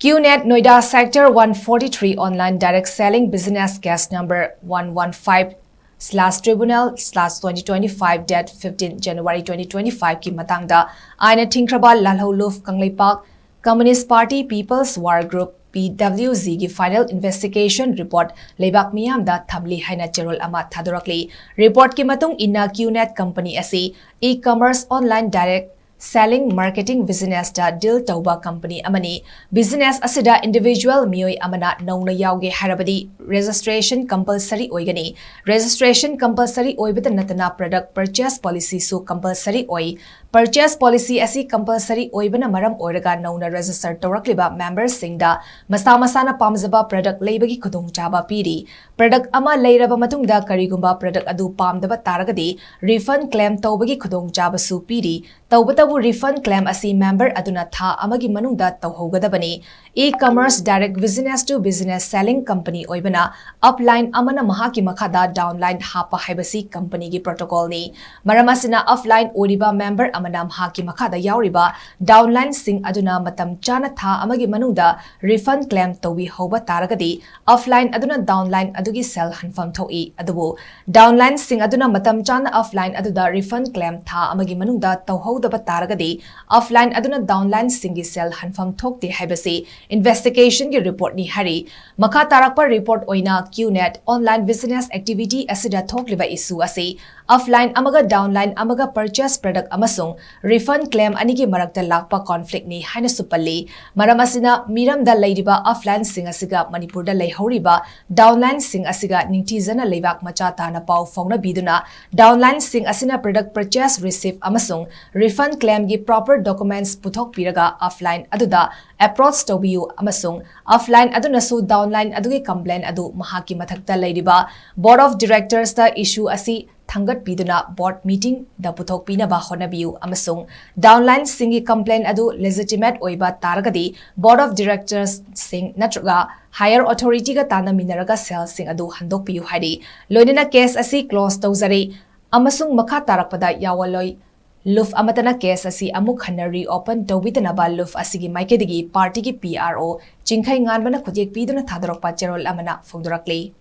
QNet Noida Sector 143 online direct selling business case number 115/Tribunal/2025 date 15 January 2025 ki matangda aina thingkraba lalholuf Kangleipak Communist Party People's War Group PWG ki final investigation report leibak miyam da thamli haina cherol ama thadorakli report ki matung inna QNet company asi e-commerce online direct selling marketing business da deal tauba company amani business asida individual mioi amana nauna yauge harabadi registration compulsory oigani registration compulsory oibada natana product purchase policy su compulsory oi purchase policy asi compulsory oibana maram oiraga nauna register tawrakliba members singda masa masana pamjaba product leibagi khudong chaba piri product ama leiraba matungda karigumba product adu pamdaba taragadi refund claim tawbagi khudong chaba su piri tawbata refund claim asi member aduna tha amagi manungda tawhogadabani e-commerce direct business to business selling company oibana upline amana mahaki makhada downline hapa haibasi company gi protocol ni maramasina offline oriba member amana mahaki makhada yauriba downline sing aduna matam chana tha amagi manungda refund claim towi hoba taragadi offline aduna downline adugi sell hanfam thoi adubu downline sing aduna matam chana offline aduda refund claim tha amagi manungda tawhodaba taragadi offline aduna downline singi cell hanfam thokte haibasi investigation ki report ni hari makha tarakpa report oina QNet online business activity asida thokliba issue ase offline amaga downline amaga purchase product amasung refund claim anigi marakta lakpa conflict ni haina supalli maramasina miram da leiriba offline sing asiga manipur da leihoriba downline sing asiga ningtizana leibak macha tana pau fauna biduna downline sing asina product purchase receipt amasung refund claim gi proper documents puthok piraga offline aduda approach tobiu amasung offline aduna su downline adugi complaint adu mahaki mathakta leiriba board of directors da issue asi thangat piduna board meeting da puthok pina ba honabiu amasung downline singi complaint adu legitimate oiba taragadi board of directors sing natraga higher authority ga tana minaraga cell sing adu handok piu hari loinina case asi close tawzari amasung makha tarakpada yawaloi luf amatana case asi amuk hanari open tawbitana ba luf asigi maikedigi party ki PRO chingkhai nganbana khujek piduna thadorokpa cherol amana phongdorakli